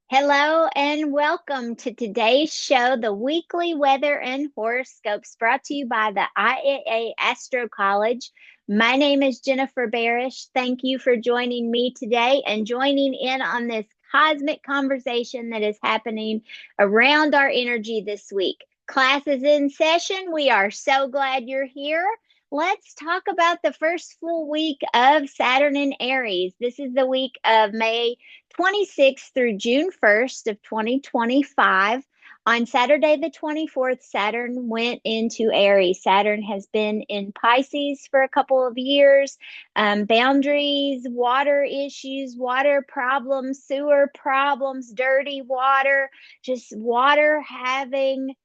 Hello and welcome to today's show, the weekly weather and horoscopes brought to you by the IAA Astro College. My name is Jennifer Barish. Thank you for joining me today and joining in on this cosmic conversation that is happening around our energy this week. Class is in session. We are so glad you're here. Let's talk about the first full week of Saturn in Aries. This is the week of May 26th through June 1st of 2025. On Saturday, the 24th, Saturn went into Aries. Saturn has been in Pisces for a couple of years. Boundaries, water issues, water problems, sewer problems, dirty water, just water having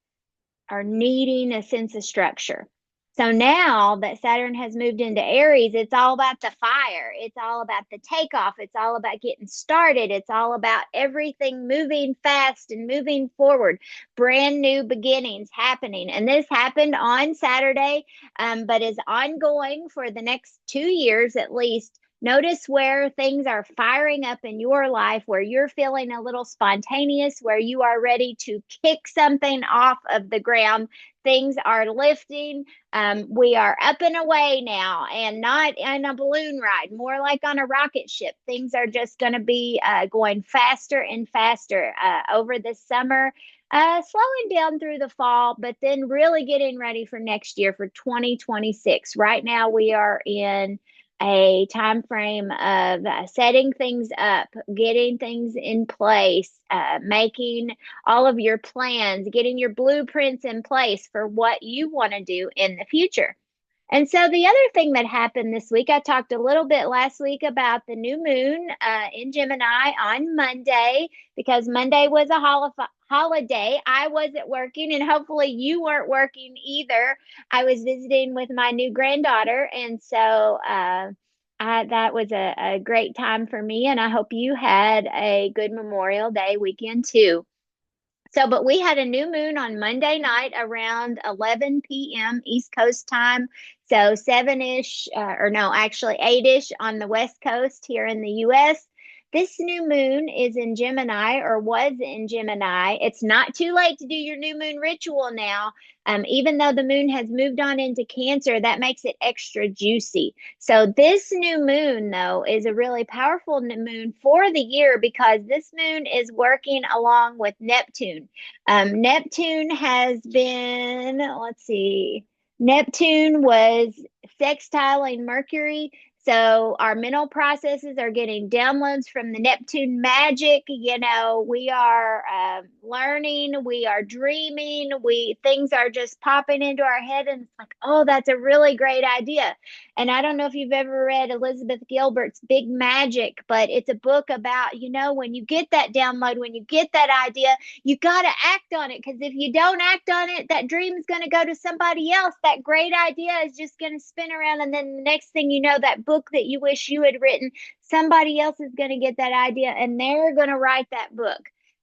or needing a sense of structure. So now that Saturn has moved into Aries, it's all about the fire. It's all about the takeoff. It's all about getting started. It's all about everything moving fast and moving forward. Brand new beginnings happening. And this happened on Saturday, but is ongoing for the next 2 years at least. Notice where things are firing up in your life, where you're feeling a little spontaneous, where you are ready to kick something off of the ground. Things are lifting. We are up and away now and not in a balloon ride, more like on a rocket ship. Things are just going to be going faster and faster over the summer. Slowing down through the fall, but then really getting ready for next year for 2026. Right now, we are in a time frame of setting things up, getting things in place, making all of your plans, getting your blueprints in place for what you want to do in the future. And so the other thing that happened this week, I talked a little bit last week about the new moon in Gemini on Monday because Monday was a holiday. I wasn't working, and hopefully you weren't working either. I was visiting with my new granddaughter, and so that was a great time for me. And I hope you had a good Memorial Day weekend too. So, but we had a new moon on Monday night around 11 p.m. East Coast time. So 7-ish, or no, actually 8-ish on the West Coast here in the US. This new moon is in Gemini or was in Gemini. It's not too late to do your new moon ritual now. Even though the moon has moved on into Cancer, that makes it extra juicy. So this new moon, though, is a really powerful new moon for the year because this moon is working along with Neptune. Neptune has been, let's see, Neptune was sextiling Mercury. So our mental processes are getting downloads from the Neptune magic. You know, we are learning, we are dreaming, we things are just popping into our head, and it's like, oh, that's a really great idea. And I don't know if you've ever read Elizabeth Gilbert's Big Magic, but it's a book about, when you get that download, when you get that idea, you got to act on it. Because if you don't act on it, that dream is going to go to somebody else. That great idea is just going to spin around. And then the next thing you know, that book that you wish you had written, somebody else is going to get that idea and they're going to write that book.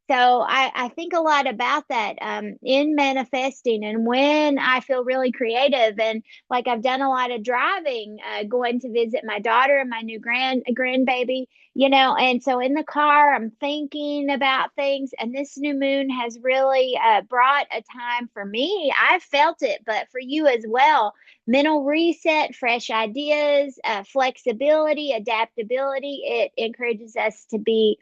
So I think a lot about that in manifesting, and when I feel really creative, and like I've done a lot of driving, going to visit my daughter and my new grandbaby, and so in the car I'm thinking about things, and this new moon has really brought a time for me. I felt it, but for you as well. Mental reset, fresh ideas, flexibility, adaptability. It encourages us to be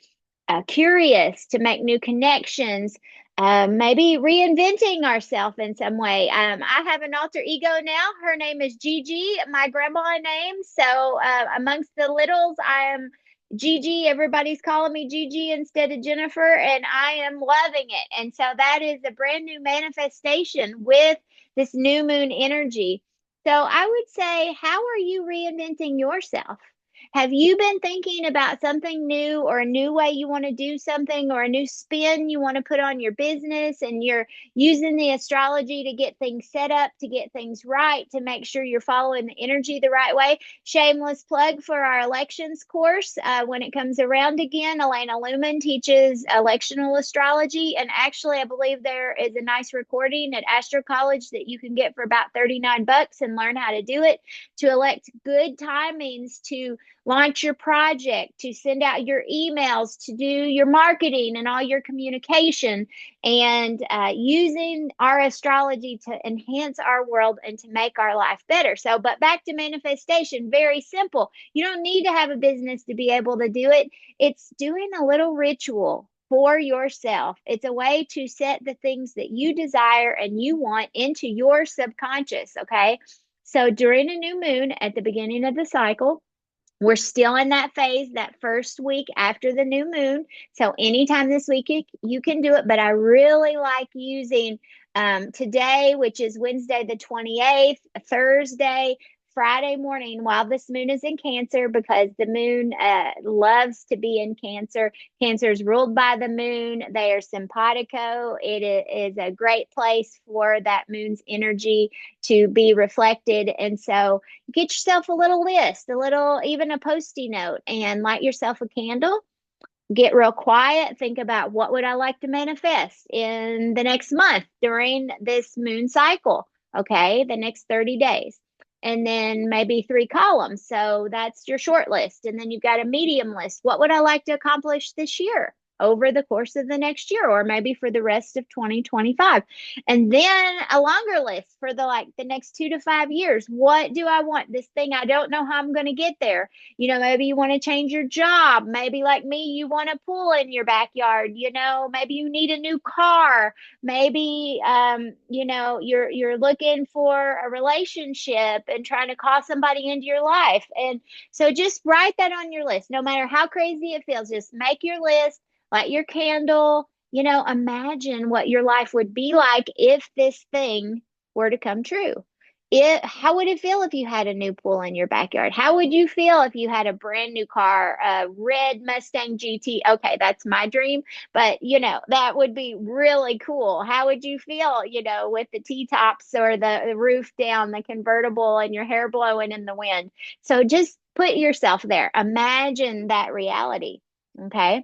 curious, to make new connections, maybe reinventing ourselves in some way. I have an alter ego now. Her name is Gigi, my grandma name. So amongst the littles, I am Gigi. Everybody's calling me Gigi instead of Jennifer, and I am loving it. And so that is a brand new manifestation with this new moon energy. So I would say, how are you reinventing yourself? Have you been thinking about something new, or a new way you want to do something, or a new spin you want to put on your business, and you're using the astrology to get things set up, to get things right, to make sure you're following the energy the right way? Shameless plug for our elections course. When it comes around again, Elena Lumen teaches electional astrology. And actually, I believe there is a nice recording at Astro College that you can get for about $39 and learn how to do it, to elect good timings to launch your project, to send out your emails, to do your marketing and all your communication, and using our astrology to enhance our world and to make our life better. So, but back to manifestation, very simple. You don't need to have a business to be able to do it. It's doing a little ritual for yourself. It's a way to set the things that you desire and you want into your subconscious. Okay. So during a new moon at the beginning of the cycle, we're still in that phase, that first week after the new moon. So anytime this week you can do it. But I really like using today, which is Wednesday the 28th, Thursday, Friday morning while this moon is in Cancer, because the moon loves to be in Cancer. Cancer is ruled by the moon. They are simpatico. It is a great place for that moon's energy to be reflected. And so get yourself a little list, a little, even a post-it note, and light yourself a candle. Get real quiet. Think about, what would I like to manifest in the next month during this moon cycle? Okay, the next 30 days. And then maybe 3 columns. So that's your short list. And then you've got a medium list. What would I like to accomplish this year, over the course of the next year, or maybe for the rest of 2025? And then a longer list for the next 2 to 5 years. What do I want? This thing, I don't know how I'm going to get there. Maybe you want to change your job. Maybe like me, you want a pool in your backyard. Maybe you need a new car. Maybe you're looking for a relationship and trying to call somebody into your life. And so just write that on your list. No matter how crazy it feels, just make your list, light your candle, imagine what your life would be like if this thing were to come true. How would it feel if you had a new pool in your backyard? How would you feel if you had a brand new car, a red Mustang GT? Okay, that's my dream, but that would be really cool. How would you feel, with the T-tops or the roof down, the convertible, and your hair blowing in the wind? So just put yourself there. Imagine that reality. Okay.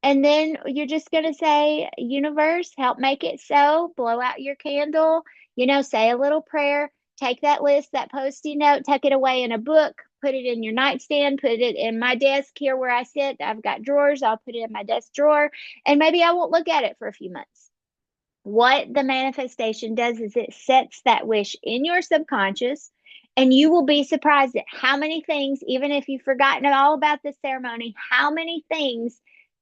And then you're just going to say, universe, help make it so. Blow out your candle, say a little prayer. Take that list, that post-it note, tuck it away in a book, put it in your nightstand, put it in my desk here where I sit. I've got drawers. I'll put it in my desk drawer, and maybe I won't look at it for a few months. What the manifestation does is it sets that wish in your subconscious, and you will be surprised at how many things, even if you've forgotten all about the ceremony, how many things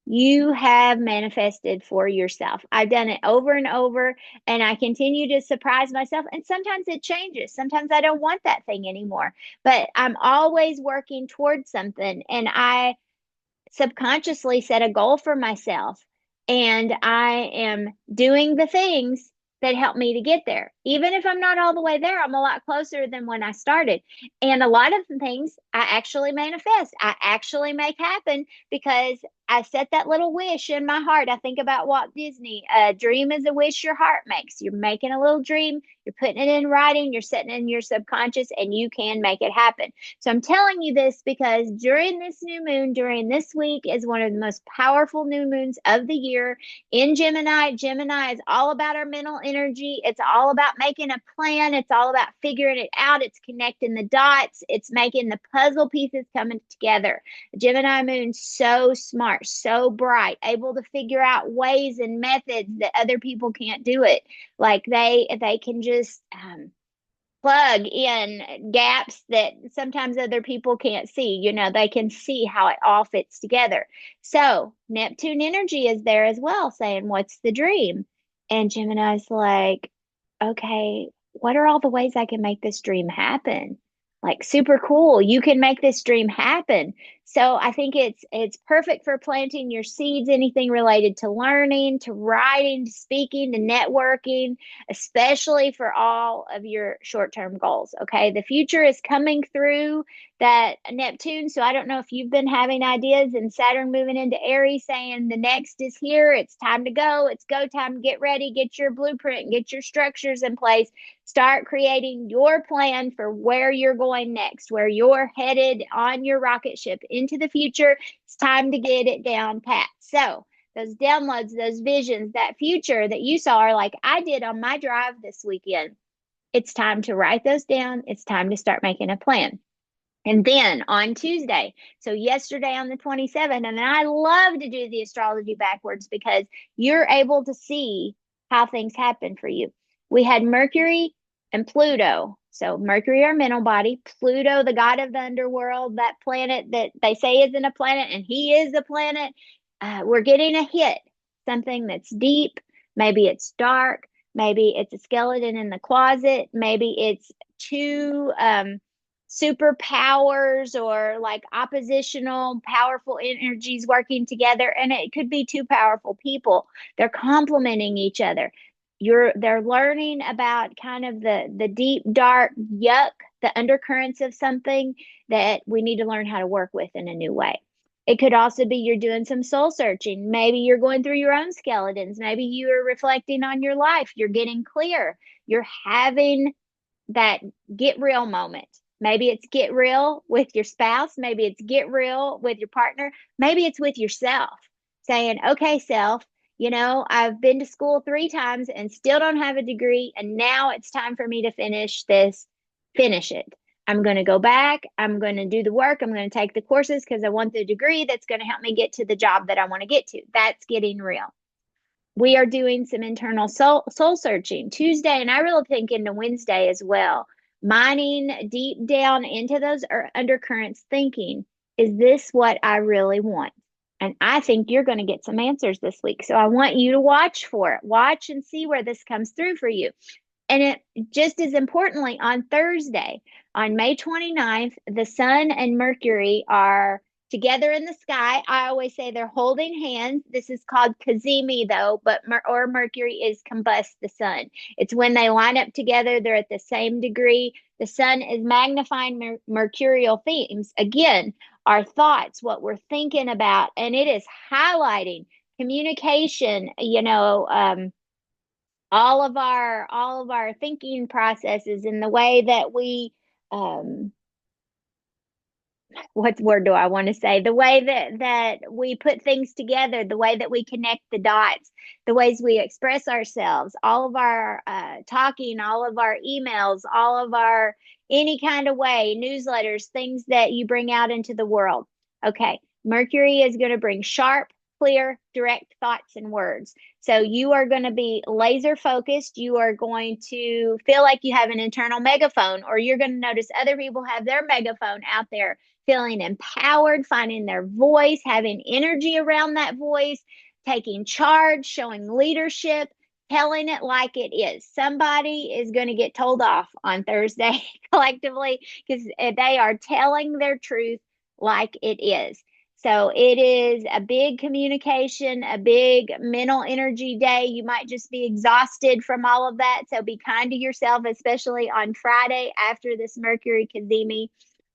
you have manifested for yourself. I've done it over and over, and I continue to surprise myself. And sometimes it changes. Sometimes I don't want that thing anymore, but I'm always working towards something. And I subconsciously set a goal for myself, and I am doing the things that help me to get there. Even if I'm not all the way there, I'm a lot closer than when I started. And a lot of the things I actually manifest, I actually make happen, because I set that little wish in my heart. I think about Walt Disney. A dream is a wish your heart makes. You're making a little dream, you're putting it in writing, you're setting it in your subconscious, and you can make it happen. So I'm telling you this because during this new moon, during this week, is one of the most powerful new moons of the year in Gemini. Gemini is all about our mental energy. It's all about making a plan. It's all about figuring it out. It's connecting the dots. It's making the puzzle pieces coming together. Gemini moon's so smart, so bright, able to figure out ways and methods that other people can't do it. Like they can just plug in gaps that sometimes other people can't see. They can see how it all fits together. So Neptune energy is there as well, saying, what's the dream? And Gemini's like, okay, what are all the ways I can make this dream happen? Like, super cool. You can make this dream happen. So I think it's perfect for planting your seeds, anything related to learning, to writing, to speaking, to networking, especially for all of your short-term goals. Okay. The future is coming through that Neptune. So I don't know if you've been having ideas, and Saturn moving into Aries saying the next is here. It's time to go. It's go time. Get ready, get your blueprint, get your structures in place. Start creating your plan for where you're going next, where you're headed on your rocket ship into the future. It's time to get it down pat. So those downloads, those visions, that future that you saw are like I did on my drive this weekend. It's time to write those down. It's time to start making a plan. And then on Tuesday, so yesterday on the 27th, and I love to do the astrology backwards because you're able to see how things happen for you. We had Mercury and Pluto. So Mercury, our mental body, Pluto, the god of the underworld, that planet that they say isn't a planet, and he is a planet. We're getting a hit, something that's deep. Maybe it's dark. Maybe it's a skeleton in the closet. Maybe it's two superpowers or like oppositional powerful energies working together, and it could be two powerful people. They're complementing each other. They're learning about kind of the deep dark yuck, the undercurrents of something that we need to learn how to work with in a new way. It could also be you're doing some soul searching. Maybe you're going through your own skeletons. Maybe you're reflecting on your life. You're getting clear. You're having that get real moment. Maybe it's get real with your spouse. Maybe it's get real with your partner. Maybe it's with yourself saying, okay, self, I've been to school 3 times and still don't have a degree. And now it's time for me to finish this, finish it. I'm going to go back. I'm going to do the work. I'm going to take the courses because I want the degree that's going to help me get to the job that I want to get to. That's getting real. We are doing some internal soul searching Tuesday, and I really think into Wednesday as well, mining deep down into those undercurrents, thinking, is this what I really want? And I think you're going to get some answers this week. So I want you to watch for it. Watch and see where this comes through for you. And it just as importantly, on Thursday, on May 29th, the sun and Mercury are together in the sky. I always say they're holding hands. This is called cazimi, though, but Mercury is combust the sun. It's when they line up together, they're at the same degree. The sun is magnifying mercurial themes. Again, our thoughts, what we're thinking about, and it is highlighting communication, all of our thinking processes and the way that we um what word do I want to say? The way that we put things together, the way that we connect the dots, the ways we express ourselves, all of our talking, all of our emails, all of our any kind of way, newsletters, things that you bring out into the world. Okay, Mercury is going to bring sharp, clear, direct thoughts and words. So you are going to be laser focused. You are going to feel like you have an internal megaphone, or you're going to notice other people have their megaphone out there, feeling empowered, finding their voice, having energy around that voice, taking charge, showing leadership, telling it like it is. Somebody is going to get told off on Thursday collectively because they are telling their truth like it is. So it is a big communication, a big mental energy day. You might just be exhausted from all of that. So be kind to yourself, especially on Friday after this Mercury cazimi.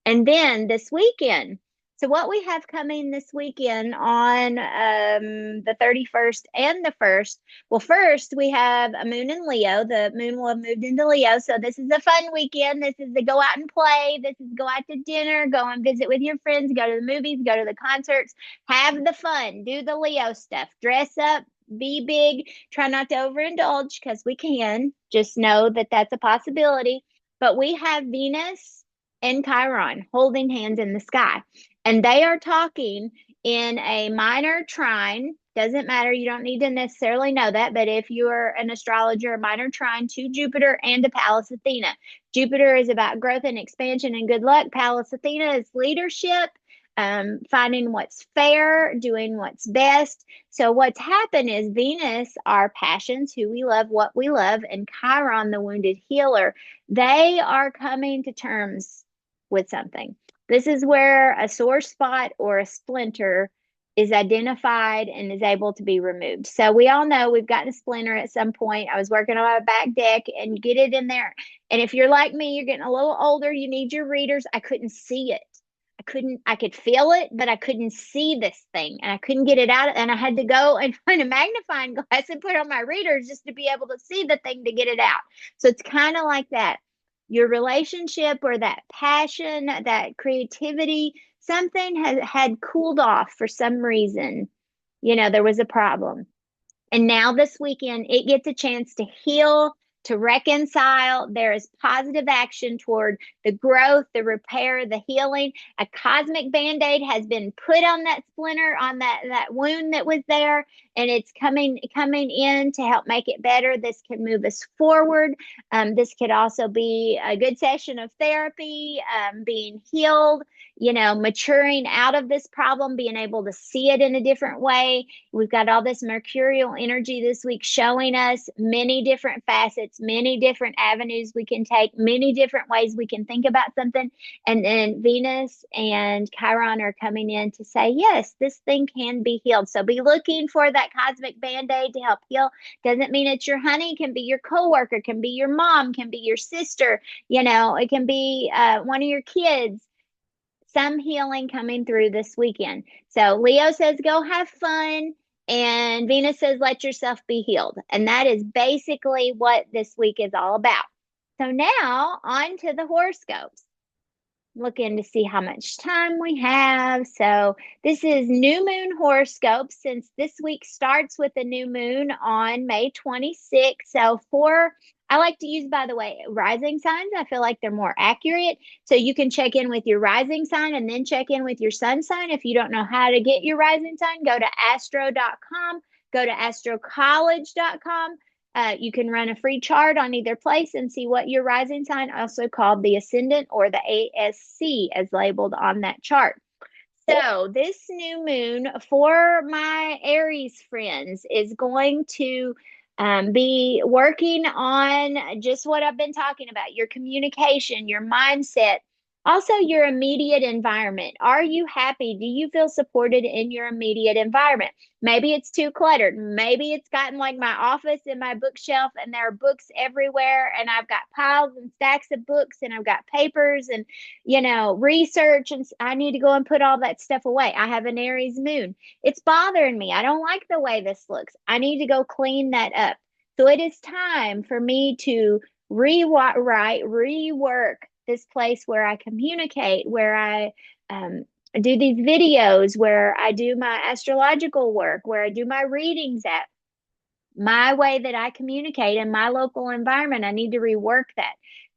And then this weekend, so what we have coming this weekend on the 31st and the 1st, well, first we have a moon in Leo. The moon will have moved into Leo. So this is a fun weekend. This is to go out and play. This is go out to dinner, go and visit with your friends, go to the movies, go to the concerts, have the fun, do the Leo stuff, dress up, be big, try not to overindulge because we can. Just know that that's a possibility. But we have Venus and Chiron holding hands in the sky. And they are talking in a minor trine. Doesn't matter. You don't need to necessarily know that. But if you're an astrologer, a minor trine to Jupiter and to Pallas Athena. Jupiter is about growth and expansion and good luck. Pallas Athena is leadership, finding what's fair, doing what's best. So what's happened is Venus, our passions, who we love, what we love, and Chiron, the wounded healer, they are coming to terms with something. This is where a sore spot or a splinter is identified and is able to be removed. So we all know we've gotten a splinter at some point. I was working on my back deck and get it in there. And if you're like me, you're getting a little older, you need your readers. I couldn't see it. I could feel it, but I couldn't see this thing and I couldn't get it out. And I had to go and find a magnifying glass and put on my readers just to be able to see the thing to get it out. So it's kind of like that. Your relationship or that passion, that creativity, something had cooled off for some reason. There was a problem. And now this weekend, it gets a chance to heal, to reconcile. There is positive action toward the growth, the repair, the healing. A cosmic band-aid has been put on that splinter, on that wound that was there, and it's coming in to help make it better. This can move us forward. This could also be a good session of therapy, being healed, maturing out of this problem, being able to see it in a different way. We've got all this mercurial energy this week showing us many different facets, many different avenues we can take, many different ways we can think about something. And then Venus and Chiron are coming in to say, yes, this thing can be healed. So be looking for that cosmic band-aid to help heal. Doesn't mean it's your honey, can be your coworker, can be your mom, can be your sister, it can be one of your kids. Some healing coming through this weekend. So Leo says, go have fun. And Venus says, let yourself be healed. And that is basically what this week is all about. So now on to the horoscopes. Looking to see how much time we have. So this is new moon horoscope, since this week starts with the new moon on May 26th. So I like to use, by the way, rising signs. I feel like they're more accurate. So you can check in with your rising sign and then check in with your sun sign. If you don't know how to get your rising sign, go to astro.com, go to astrocollege.com. You can run a free chart on either place and see what your rising sign, also called the ascendant or the ASC, as labeled on that chart. So this new moon for my Aries friends is going to be working on just what I've been talking about, your communication, your mindset, also your immediate environment. Are you happy? Do you feel supported in your immediate environment? Maybe it's too cluttered. Maybe it's gotten like my office and my bookshelf, and there are books everywhere, and I've got piles and stacks of books, and I've got papers and, research, and I need to go and put all that stuff away. I have an Aries moon. It's bothering me. I don't like the way this looks. I need to go clean that up. So it is time for me to rework this place where I communicate, where I do these videos, where I do my astrological work, where I do my readings at. My way that I communicate in my local environment, I need to rework that.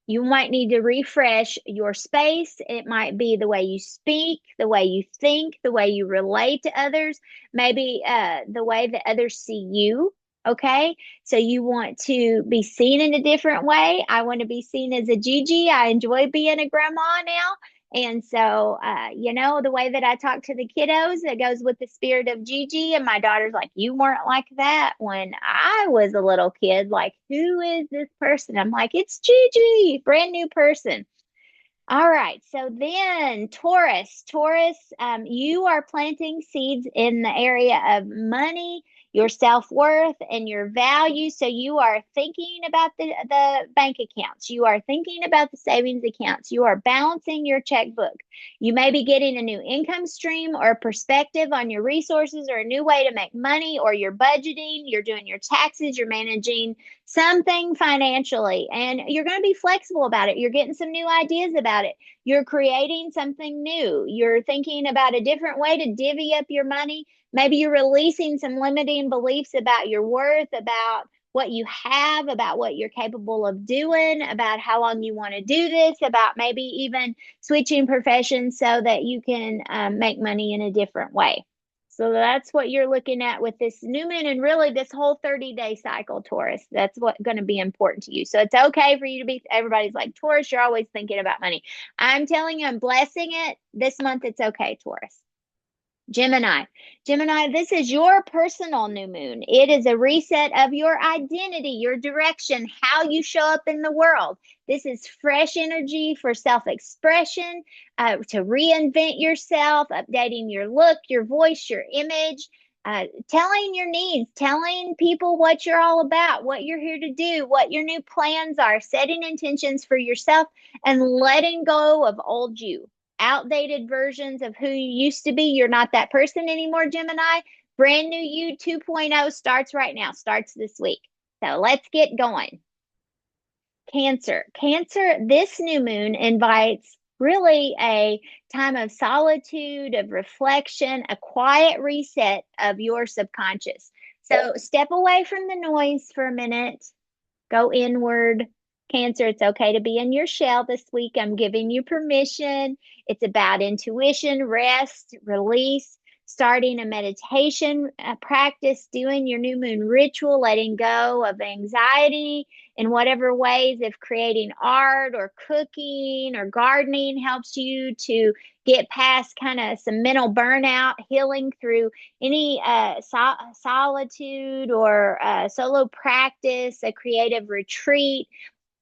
You might need to refresh your space. It might be the way you speak, the way you think, the way you relate to others, maybe the way that others see you. Okay. So you want to be seen in a different way. I want to be seen as a Gigi. I enjoy being a grandma now. And so, the way that I talk to the kiddos, it goes with the spirit of Gigi. And my daughter's like, you weren't like that when I was a little kid. Like, who is this person? I'm like, it's Gigi, brand new person. All right. So then Taurus, you are planting seeds in the area of money, your self-worth, and your value. So you are thinking about the bank accounts. You are thinking about the savings accounts. You are balancing your checkbook. You may be getting a new income stream or perspective on your resources, or a new way to make money, or you're budgeting, you're doing your taxes, you're managing something financially, and you're going to be flexible about it. You're getting some new ideas about it. You're creating something new. You're thinking about a different way to divvy up your money. Maybe you're releasing some limiting beliefs about your worth, about what you have, about what you're capable of doing, about how long you want to do this, about maybe even switching professions so that you can make money in a different way. So that's what you're looking at with this new moon, and really this whole 30-day cycle, Taurus. That's what's going to be important to you. So it's okay for you to be, everybody's like, Taurus, you're always thinking about money. I'm telling you, I'm blessing it. This month, it's okay, Taurus. Gemini, this is your personal new moon. It is a reset of your identity, your direction, how you show up in the world. This is fresh energy for self-expression, to reinvent yourself, updating your look, your voice, your image, telling your needs, telling people what you're all about, what you're here to do, what your new plans are, setting intentions for yourself, and letting go of old you. Outdated versions of who you used to be. You're not that person anymore, Gemini. Brand new you 2.0 starts right now, starts this week. So let's get going. Cancer, this new moon invites really a time of solitude, of reflection, a quiet reset of your subconscious. So step away from the noise for a minute. Go inward. Cancer, it's okay to be in your shell this week. I'm giving you permission. It's about intuition, rest, release, starting a meditation practice, doing your new moon ritual, letting go of anxiety in whatever ways, if creating art or cooking or gardening helps you to get past kind of some mental burnout, healing through any solitude or solo practice, a creative retreat,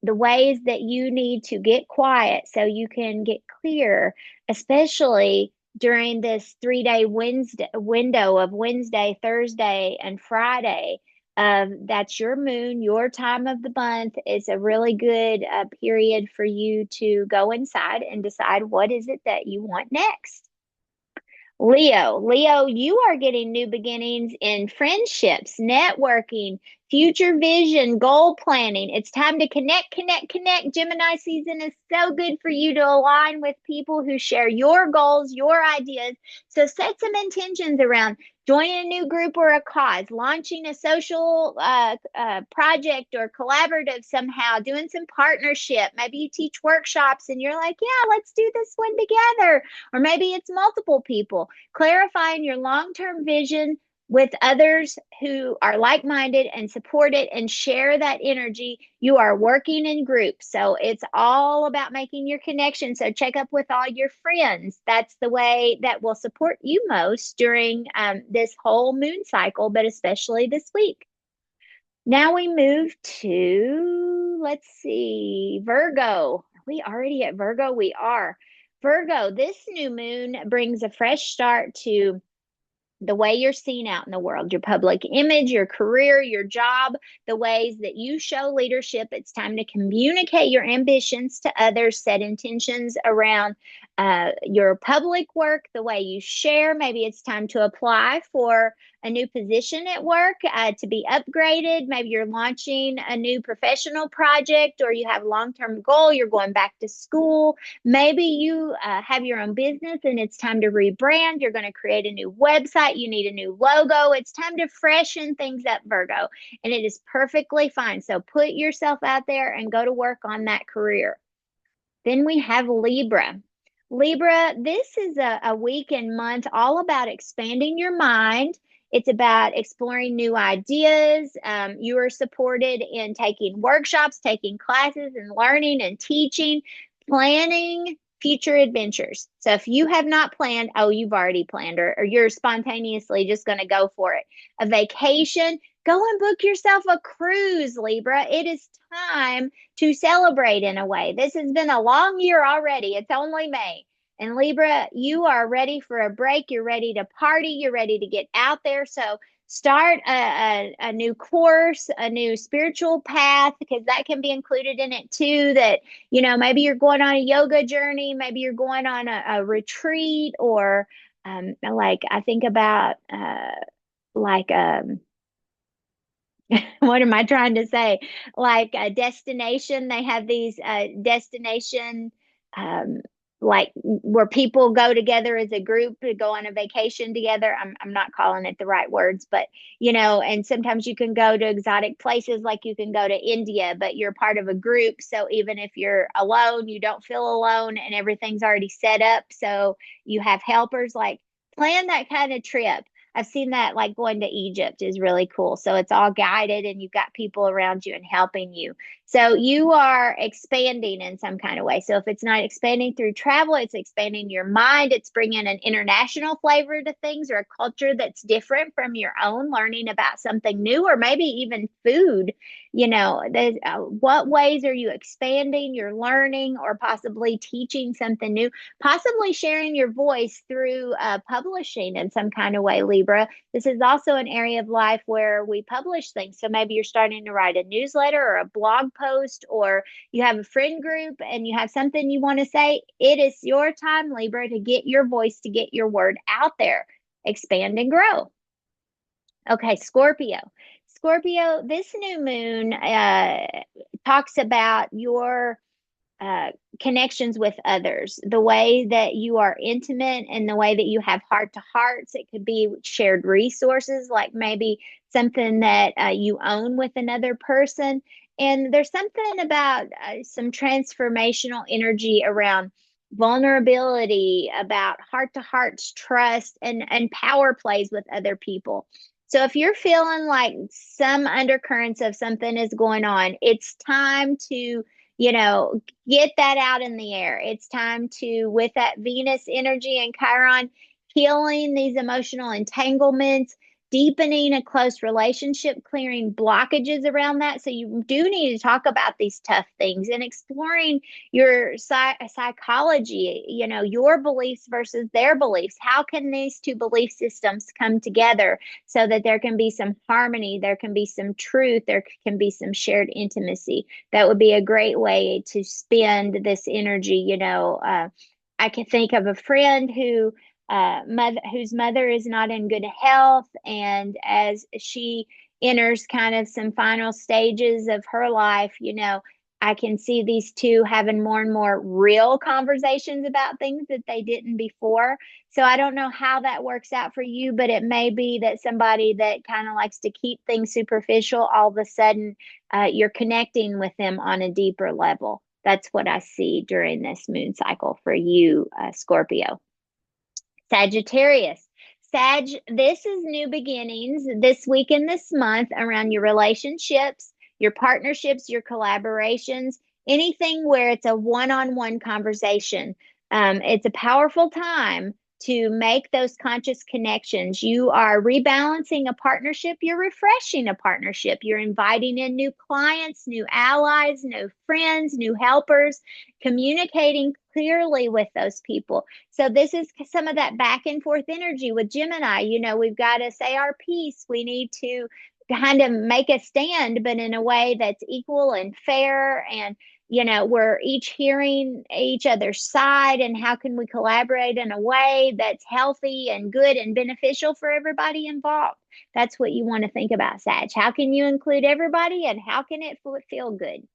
the ways that you need to get quiet so you can get clear, especially during this 3 day Wednesday window of Wednesday, Thursday, and Friday. That's your moon, your time of the month. Is a really good period for you to go inside and decide what is it that you want next. Leo, you are getting new beginnings in friendships, networking, future vision, goal planning. It's time to connect, connect, connect. Gemini season is so good for you to align with people who share your goals, your ideas. So set some intentions around joining a new group or a cause, launching a social project or collaborative somehow, doing some partnership. Maybe you teach workshops and you're like, yeah, let's do this one together. Or maybe it's multiple people. Clarifying your long term vision with others who are like minded and support it and share that energy. You are working in groups. So it's all about making your connection. So check up with all your friends. That's the way that will support you most during this whole moon cycle, but especially this week. Now we move to, let's see, Virgo. Are we already at Virgo? We are. Virgo, this new moon brings a fresh start to the way you're seen out in the world, your public image, your career, your job, the ways that you show leadership. It's time to communicate your ambitions to others, set intentions around your public work, the way you share. Maybe it's time to apply for a new position at work to be upgraded. Maybe you're launching a new professional project or you have a long-term goal, you're going back to school. Maybe you have your own business and it's time to rebrand. You're going to create a new website. You need a new logo. It's time to freshen things up, Virgo. And it is perfectly fine. So put yourself out there and go to work on that career. Then we have Libra. Libra, this is a week and month all about expanding your mind. It's about exploring new ideas. You are supported in taking workshops, taking classes, and learning and teaching, planning future adventures. So if you have not planned, oh, you've already planned, or you're spontaneously just going to go for it. A vacation, go and book yourself a cruise, Libra. It is time to celebrate in a way. This has been a long year already. It's only May. And Libra, you are ready for a break. You're ready to party. You're ready to get out there. So start a new course, a new spiritual path, because that can be included in it too. That, maybe you're going on a yoga journey, maybe you're going on a retreat, or like I think about like what am I trying to say? Like a destination. They have these destination, um, like where people go together as a group to go on a vacation together. I'm not calling it the right words, but and sometimes you can go to exotic places, like you can go to India, but you're part of a group. So even if you're alone, you don't feel alone and everything's already set up. So you have helpers. Like, plan that kind of trip. I've seen that, like going to Egypt is really cool. So it's all guided and you've got people around you and helping you. So you are expanding in some kind of way. So if it's not expanding through travel, it's expanding your mind. It's bringing an international flavor to things, or a culture that's different from your own, learning about something new, or maybe even food. What ways are you expanding your learning, or possibly teaching something new, possibly sharing your voice through publishing in some kind of way, Libra? This is also an area of life where we publish things. So maybe you're starting to write a newsletter or a blog post, or you have a friend group and you have something you want to say. It is your time, Libra, to get your voice, to get your word out there, expand and grow. Okay, Scorpio. Scorpio, this new moon talks about your connections with others, the way that you are intimate and the way that you have heart to hearts. It could be shared resources, like maybe something that you own with another person. And there's something about some transformational energy around vulnerability, about heart to heart's trust, and power plays with other people. So if you're feeling like some undercurrents of something is going on, it's time to, get that out in the air. It's time to, with that Venus energy and Chiron, healing these emotional entanglements, deepening a close relationship, clearing blockages around that. So you do need to talk about these tough things and exploring your psychology, your beliefs versus their beliefs. How can these two belief systems come together so that there can be some harmony, there can be some truth, there can be some shared intimacy? That would be a great way to spend this energy. I can think of a friend whose mother is not in good health, and as she enters kind of some final stages of her life, I can see these two having more and more real conversations about things that they didn't before. So I don't know how that works out for you, but it may be that somebody that kind of likes to keep things superficial, all of a sudden, you're connecting with them on a deeper level. That's what I see during this moon cycle for you, Scorpio. Sagittarius. This is new beginnings this week and this month around your relationships, your partnerships, your collaborations, anything where it's a one on one conversation. It's a powerful time to make those conscious connections. You are rebalancing a partnership, you're refreshing a partnership, you're inviting in new clients, new allies, new friends, new helpers, communicating clearly with those people. So this is some of that back and forth energy with Gemini. We've got to say our piece. We need to kind of make a stand, but in a way that's equal and fair. And, we're each hearing each other's side. And how can we collaborate in a way that's healthy and good and beneficial for everybody involved? That's what you want to think about, Sag. How can you include everybody, and how can it feel good?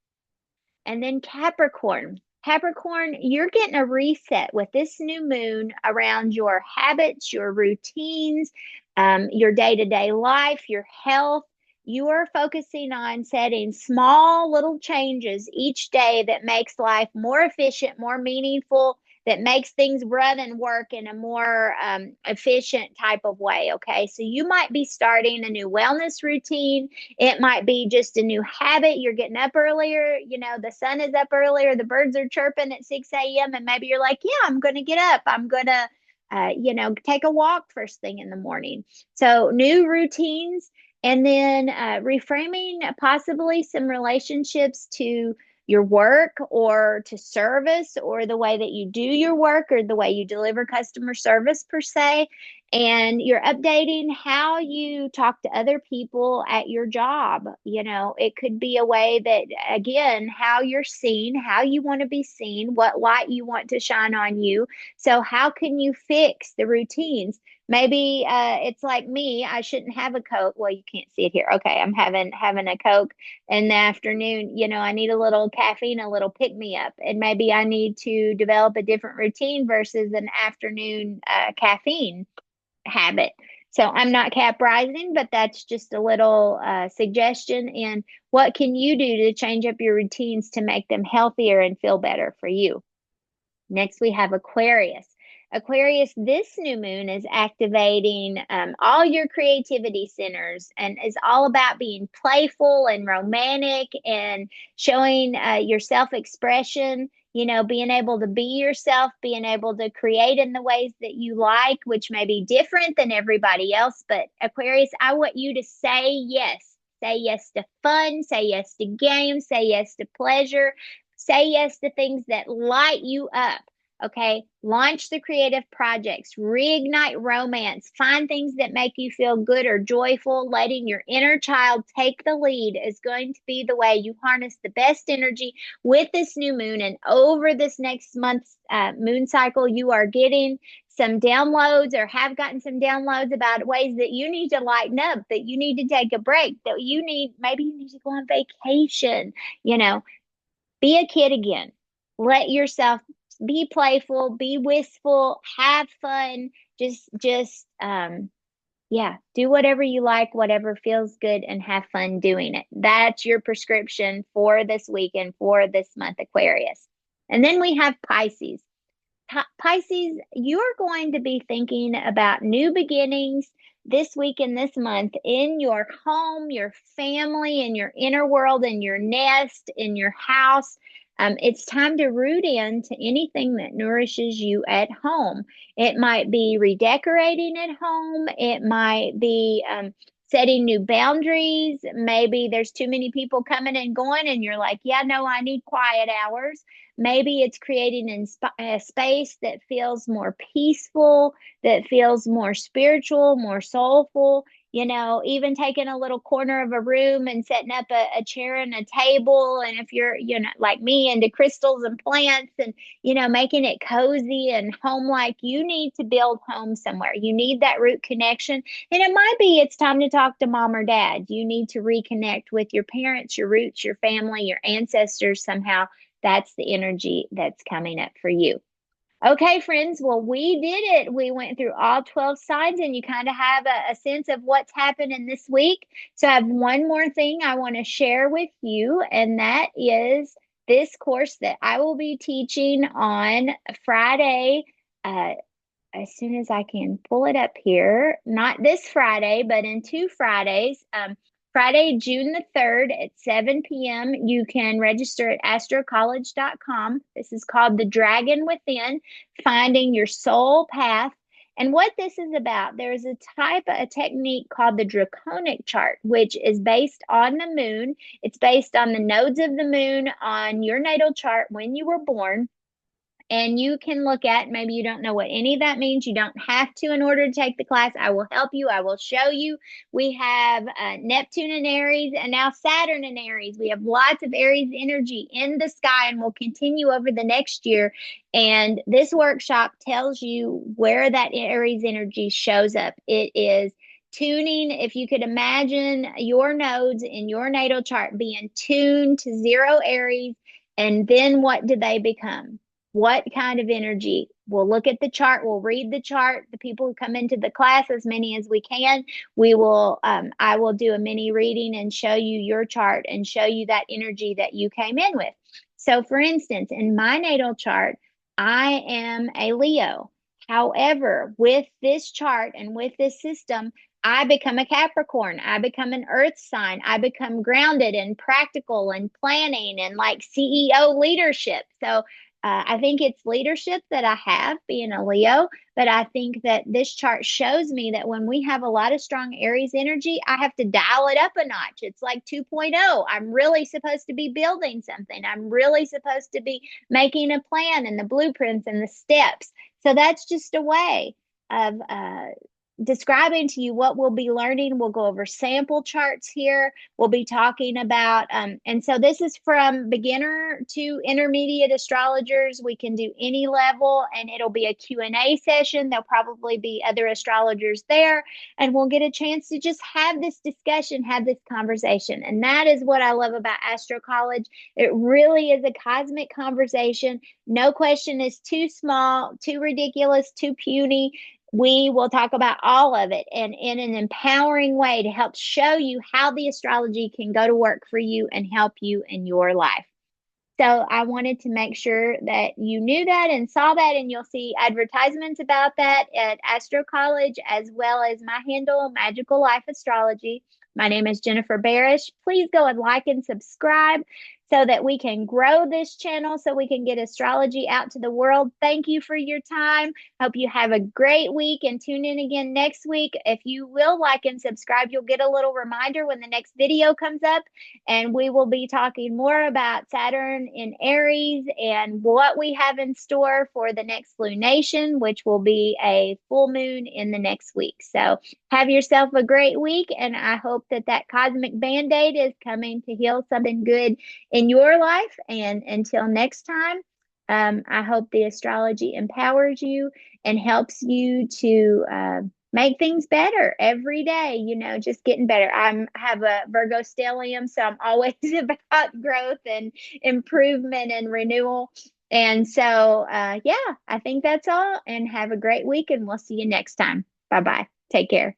And then Capricorn. Capricorn, you're getting a reset with this new moon around your habits, your routines, your day to day life, your health. You are focusing on setting small little changes each day that makes life more efficient, more meaningful, that makes things run and work in a more efficient type of way. Okay. So you might be starting a new wellness routine. It might be just a new habit. You're getting up earlier. The sun is up earlier. The birds are chirping at 6 a.m. And maybe you're like, yeah, I'm going to get up. I'm going to, take a walk first thing in the morning. So new routines. And then reframing possibly some relationships to your work or to service, or the way that you do your work, or the way you deliver customer service per se. And you're updating how you talk to other people at your job. It could be a way that, again, how you're seen, how you want to be seen, what light you want to shine on you. So how can you fix the routines? Maybe it's like me. I shouldn't have a Coke. Well, you can't see it here. Okay, I'm having a Coke in the afternoon. I need a little caffeine, a little pick me up, and maybe I need to develop a different routine versus an afternoon caffeine habit. So I'm not cap rising, but that's just a little suggestion. And what can you do to change up your routines to make them healthier and feel better for you? Next, we have Aquarius. Aquarius, this new moon is activating all your creativity centers, and is all about being playful and romantic and showing your self expression. Being able to be yourself, being able to create in the ways that you like, which may be different than everybody else. But Aquarius, I want you to say yes. Say yes to fun, say yes to games, say yes to pleasure, say yes to things that light you up. Okay. Launch the creative projects, reignite romance, find things that make you feel good or joyful. Letting your inner child take the lead is going to be the way you harness the best energy with this new moon. And over this next month's moon cycle, you are getting some downloads, or have gotten some downloads, about ways that you need to lighten up, that you need to take a break, that maybe you need to go on vacation. Be a kid again. Let yourself be playful, be wistful, have fun. Just Yeah, do whatever you like, whatever feels good, and have fun doing it. That's your prescription for this week and for this month, Aquarius. And then we have Pisces. Pisces, you're going to be thinking about new beginnings this week and this month in your home, your family, in your inner world, in your nest, in your house. It's time to root into anything that nourishes you at home. It might be redecorating at home. It might be setting new boundaries. Maybe there's too many people coming and going, and you're like, yeah, no, I need quiet hours. Maybe it's creating a space that feels more peaceful, that feels more spiritual, more soulful. Even taking a little corner of a room and setting up a chair and a table. And if you're, like me, into crystals and plants and, making it cozy and home like, you need to build home somewhere. You need that root connection. And it might be it's time to talk to mom or dad. You need to reconnect with your parents, your roots, your family, your ancestors somehow. That's the energy that's coming up for you. Okay, friends. Well, we did it. We went through all 12 signs, and you kind of have a sense of what's happening this week. So, I have one more thing I want to share with you, and that is this course that I will be teaching on Friday. As soon as I can pull it up here, not this Friday, but in 2 Fridays. Friday, June the 3rd at 7 p.m. You can register at astrocollege.com. This is called The Dragon Within, Finding Your Soul Path. And what this is about, there's a technique called the draconic chart, which is based on the moon. It's based on the nodes of the moon on your natal chart when you were born. And you can look at, maybe you don't know what any of that means. You don't have to in order to take the class. I will help you. I will show you. We have Neptune and Aries, and now Saturn and Aries. We have lots of Aries energy in the sky, and will continue over the next year. And this workshop tells you where that Aries energy shows up. It is tuning. If you could imagine your nodes in your natal chart being tuned to 0 Aries, and then what do they become? What kind of energy? We'll look at the chart. We'll read the chart. The people who come into the class, as many as we can, I will do a mini reading and show you your chart and show you that energy that you came in with. So, for instance, in my natal chart, I am a Leo. However, with this chart and with this system, I become a Capricorn. I become an earth sign. I become grounded and practical and planning and like CEO leadership. So I think it's leadership that I have being a Leo, but I think that this chart shows me that when we have a lot of strong Aries energy, I have to dial it up a notch. It's like 2.0. I'm really supposed to be building something. I'm really supposed to be making a plan and the blueprints and the steps. So that's just a way of describing to you what we'll be learning. We'll go over sample charts here. We'll be talking about, and so this is from beginner to intermediate astrologers. We can do any level, and it'll be a Q&A session. There'll probably be other astrologers there, and we'll get a chance to just have this discussion, have this conversation. And that is what I love about Astro College. It really is a cosmic conversation. No question is too small, too ridiculous, too puny. We will talk about all of it and in an empowering way to help show you how the astrology can go to work for you and help you in your life. So I wanted to make sure that you knew that and saw that, and you'll see advertisements about that at Astro College, as well as my handle, Magical Life Astrology. My name is Jennifer Barish. Please go and like and subscribe so that we can grow this channel, so we can get astrology out to the world. Thank you for your time. Hope you have a great week, and tune in again next week. If you will like and subscribe, you'll get a little reminder when the next video comes up, and we will be talking more about Saturn in Aries and what we have in store for the next lunation, which will be a full moon in the next week. So have yourself a great week, and I hope that that cosmic band-aid is coming to heal something good in your life. And until next time, I hope the astrology empowers you and helps you to make things better every day, just getting better. I have a Virgo stellium, so I'm always about growth and improvement and renewal. And so, yeah, I think that's all. And have a great week, and we'll see you next time. Bye bye. Take care.